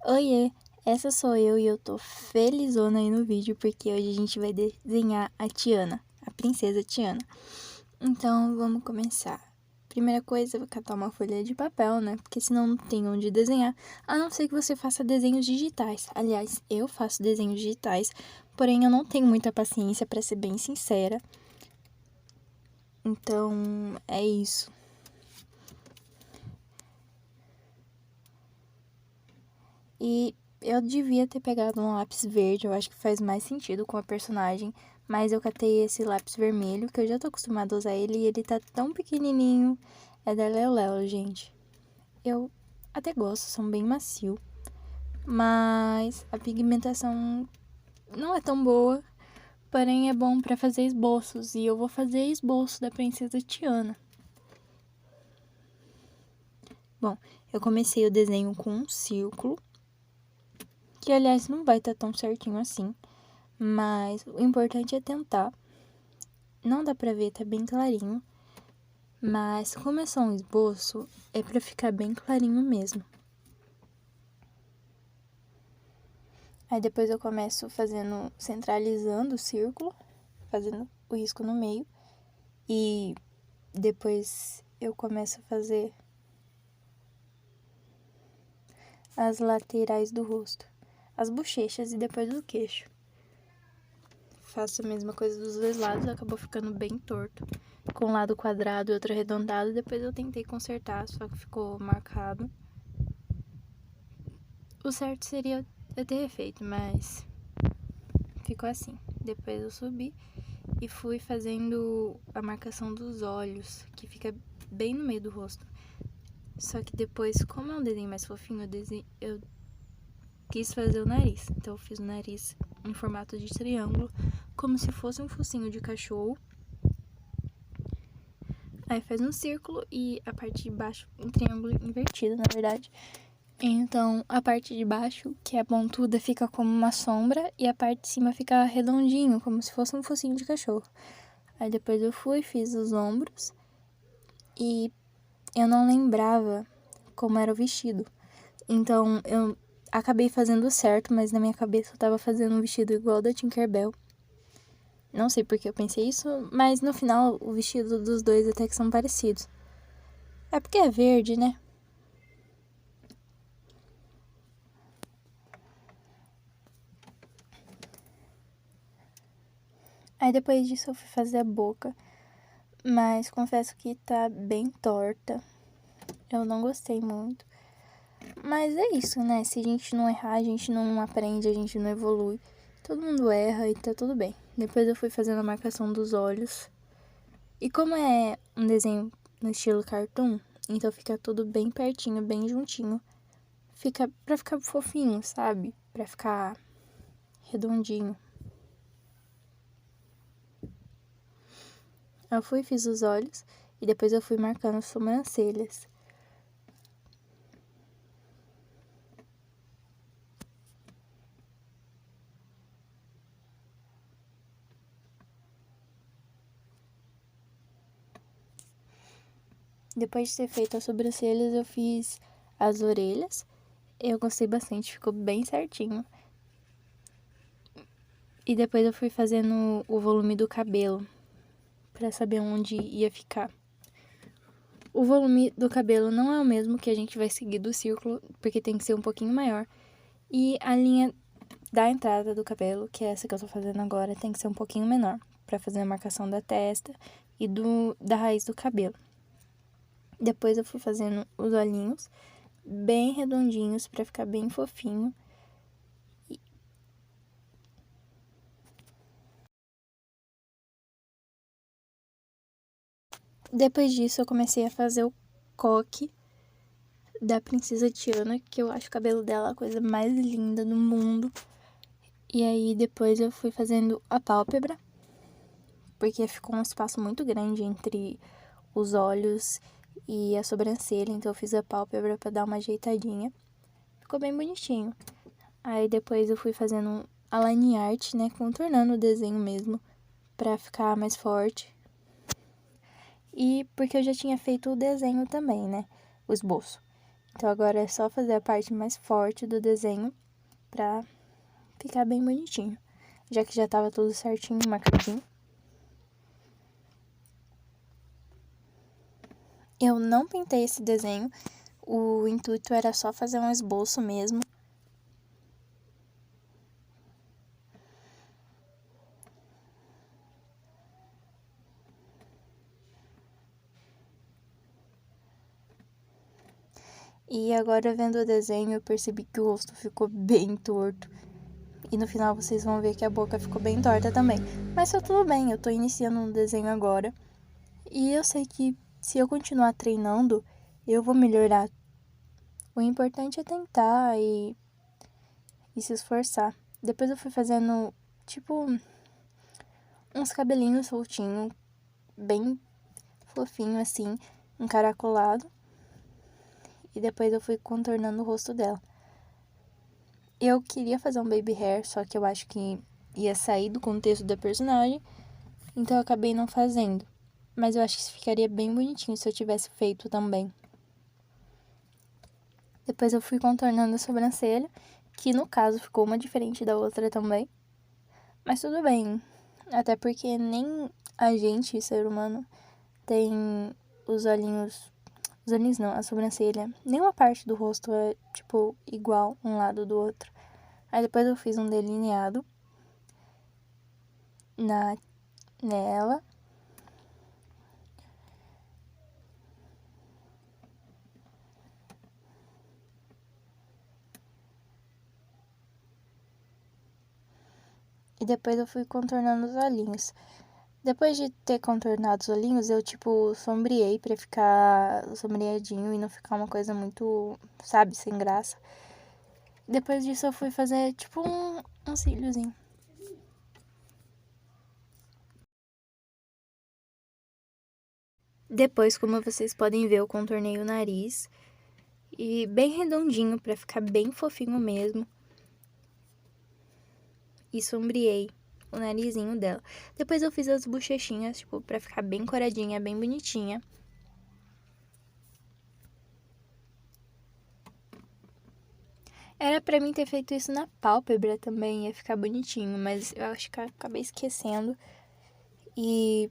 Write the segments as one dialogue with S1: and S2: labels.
S1: Oiê, essa sou eu e eu tô felizona aí no vídeo porque hoje a gente vai desenhar a Tiana, a princesa Tiana. Então, vamos começar. Primeira coisa, eu vou catar uma folha de papel, né? Porque senão não tem onde desenhar, a não ser que você faça desenhos digitais. Aliás, eu faço desenhos digitais, porém eu não tenho muita paciência, pra ser bem sincera. Então, é isso. E eu devia ter pegado um lápis verde, eu acho que faz mais sentido com a personagem. Mas eu catei esse lápis vermelho, que eu já tô acostumada a usar ele, e ele tá tão pequenininho. É da Leo, gente. Eu até gosto, são bem macio. Mas a pigmentação não é tão boa, porém é bom pra fazer esboços. E eu vou fazer esboço da princesa Tiana. Bom, eu comecei o desenho com um círculo, que aliás não vai estar tão certinho assim. Mas o importante é tentar. Não dá pra ver, tá bem clarinho. Mas como é só um esboço, é pra ficar bem clarinho mesmo. Aí depois eu começo centralizando o círculo, fazendo o risco no meio. E depois eu começo a fazer as laterais do rosto, as bochechas e depois o queixo. Faço a mesma coisa dos dois lados, acabou ficando bem torto. Com um lado quadrado e outro arredondado, depois eu tentei consertar, só que ficou marcado. O certo seria eu ter refeito, mas ficou assim. Depois eu subi e fui fazendo a marcação dos olhos, que fica bem no meio do rosto. Só que depois, como é um desenho mais fofinho, eu quis fazer o nariz. Então eu fiz o nariz em formato de triângulo, como se fosse um focinho de cachorro. Aí faz um círculo e a parte de baixo um triângulo invertido, na verdade. Então, a parte de baixo, que é pontuda, fica como uma sombra e a parte de cima fica redondinho, como se fosse um focinho de cachorro. Aí depois eu fiz os ombros e eu não lembrava como era o vestido. Então, eu acabei fazendo certo, mas na minha cabeça eu tava fazendo um vestido igual da Tinkerbell. Não sei por que eu pensei isso, mas no final o vestido dos dois até que são parecidos. É porque é verde, né? Aí depois disso eu fui fazer a boca, mas confesso que tá bem torta. Eu não gostei muito. Mas é isso, né? Se a gente não errar, a gente não aprende, a gente não evolui. Todo mundo erra e tá tudo bem. Depois eu fui fazendo a marcação dos olhos. E como é um desenho no estilo cartoon, então fica tudo bem pertinho, bem juntinho. Fica pra ficar fofinho, sabe? Pra ficar redondinho. Eu fiz os olhos e depois eu fui marcando as sobrancelhas. Depois de ter feito as sobrancelhas, eu fiz as orelhas. Eu gostei bastante, ficou bem certinho. E depois eu fui fazendo o volume do cabelo, pra saber onde ia ficar. O volume do cabelo não é o mesmo que a gente vai seguir do círculo, porque tem que ser um pouquinho maior. E a linha da entrada do cabelo, que é essa que eu tô fazendo agora, tem que ser um pouquinho menor, pra fazer a marcação da testa e da raiz do cabelo. Depois eu fui fazendo os olhinhos bem redondinhos pra ficar bem fofinho. Depois disso eu comecei a fazer o coque da princesa Tiana, que eu acho o cabelo dela a coisa mais linda do mundo. E aí depois eu fui fazendo a pálpebra, porque ficou um espaço muito grande entre os olhos e a sobrancelha, então eu fiz a pálpebra pra dar uma ajeitadinha. Ficou bem bonitinho. Aí depois eu fui fazendo a line art, né, contornando o desenho mesmo, pra ficar mais forte. E porque eu já tinha feito o desenho também, né, o esboço. Então agora é só fazer a parte mais forte do desenho pra ficar bem bonitinho. Já que já tava tudo certinho, marcadinho. Eu não pintei esse desenho, o intuito era só fazer um esboço mesmo. E agora vendo o desenho eu percebi que o rosto ficou bem torto. E no final vocês vão ver que a boca ficou bem torta também. Mas tá tudo bem, eu tô iniciando um desenho agora. E eu sei que se eu continuar treinando, eu vou melhorar. O importante é tentar e se esforçar. Depois eu fui fazendo, tipo, uns cabelinhos soltinhos, bem fofinho assim, encaracolado. E depois eu fui contornando o rosto dela. Eu queria fazer um baby hair, só que eu acho que ia sair do contexto da personagem, então eu acabei não fazendo. Mas eu acho que ficaria bem bonitinho se eu tivesse feito também. Depois eu fui contornando a sobrancelha, que no caso ficou uma diferente da outra também. Mas tudo bem, até porque nem a gente, ser humano, tem os olhinhos não, a sobrancelha. Nenhuma parte do rosto é, tipo, igual um lado do outro. Aí depois eu fiz um delineado nela. E depois eu fui contornando os olhinhos. Depois de ter contornado os olhinhos, eu, tipo, sombreei pra ficar sombreadinho e não ficar uma coisa muito, sabe, sem graça. Depois disso eu fui fazer, tipo, um cíliozinho. Depois, como vocês podem ver, eu contornei o nariz. E bem redondinho, pra ficar bem fofinho mesmo. E sombreei o narizinho dela. Depois eu fiz as bochechinhas, tipo, pra ficar bem coradinha, bem bonitinha. Era pra mim ter feito isso na pálpebra também, ia ficar bonitinho, mas eu acho que eu acabei esquecendo. E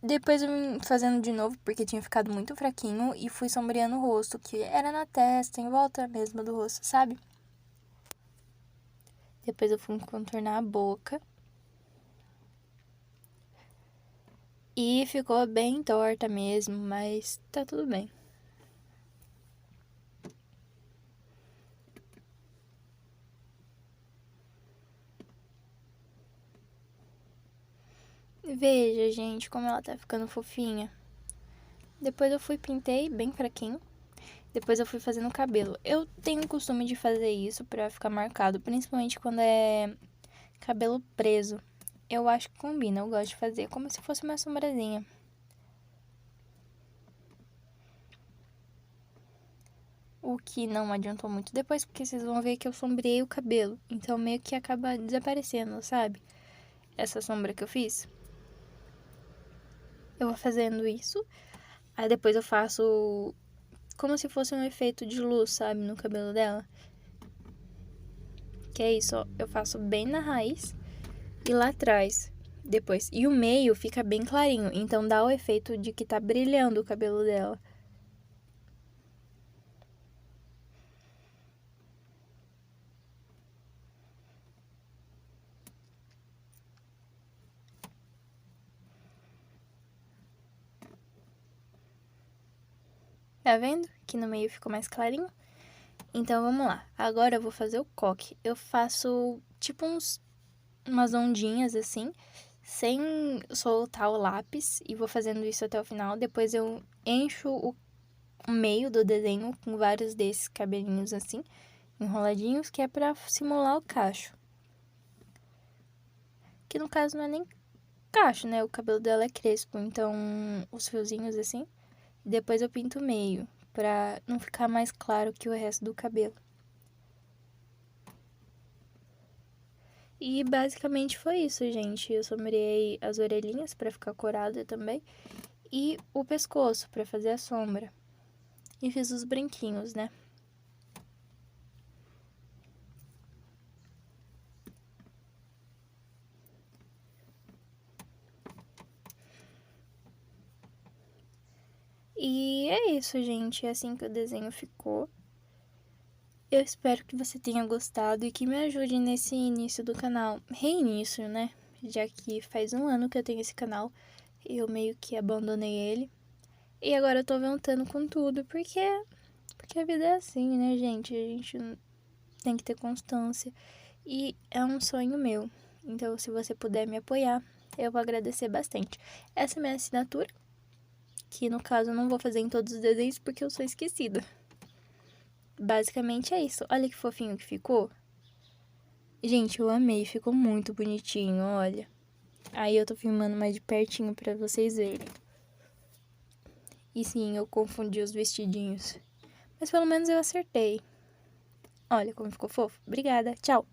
S1: depois eu vim fazendo de novo, porque tinha ficado muito fraquinho, e fui sombreando o rosto, que era na testa, em volta mesmo do rosto, sabe? Depois eu fui contornar a boca. E ficou bem torta mesmo, mas tá tudo bem. Veja, gente, como ela tá ficando fofinha. Depois eu fui pintei bem fraquinho. Depois eu fui fazendo o cabelo. Eu tenho o costume de fazer isso pra ficar marcado, principalmente quando é cabelo preso. Eu acho que combina, eu gosto de fazer como se fosse uma sombrazinha. O que não adiantou muito depois, porque vocês vão ver que eu sombreei o cabelo. Então meio que acaba desaparecendo, sabe? Essa sombra que eu fiz. Eu vou fazendo isso. Aí depois eu faço como se fosse um efeito de luz, sabe? No cabelo dela. Que é isso, ó. Eu faço bem na raiz e lá atrás. Depois. E o meio fica bem clarinho. Então dá o efeito de que tá brilhando o cabelo dela. Tá vendo? Que no meio ficou mais clarinho. Então, vamos lá. Agora eu vou fazer o coque. Eu faço, tipo, umas ondinhas, assim, sem soltar o lápis. E vou fazendo isso até o final. Depois eu encho o meio do desenho com vários desses cabelinhos, assim, enroladinhos, que é pra simular o cacho. Que no caso não é nem cacho, né? O cabelo dela é crespo, então os fiozinhos, assim. Depois eu pinto o meio, pra não ficar mais claro que o resto do cabelo. E basicamente foi isso, gente. Eu sombreei as orelhinhas pra ficar corada também. E o pescoço pra fazer a sombra. e fiz os branquinhos, né? E é isso, gente. É assim que o desenho ficou. Eu espero que você tenha gostado e que me ajude nesse início do canal. Reinício, né? Já que faz 1 ano que eu tenho esse canal. Eu meio que abandonei ele. E agora eu tô voltando com tudo, porque a vida é assim, né, gente? A gente tem que ter constância. E é um sonho meu. Então, se você puder me apoiar, eu vou agradecer bastante. Essa é minha assinatura, que no caso eu não vou fazer em todos os desenhos porque eu sou esquecida. Basicamente é isso. Olha que fofinho que ficou. Gente, eu amei. Ficou muito bonitinho, olha. Aí eu tô filmando mais de pertinho pra vocês verem. E sim, eu confundi os vestidinhos. Mas pelo menos eu acertei. Olha como ficou fofo. Obrigada. Tchau.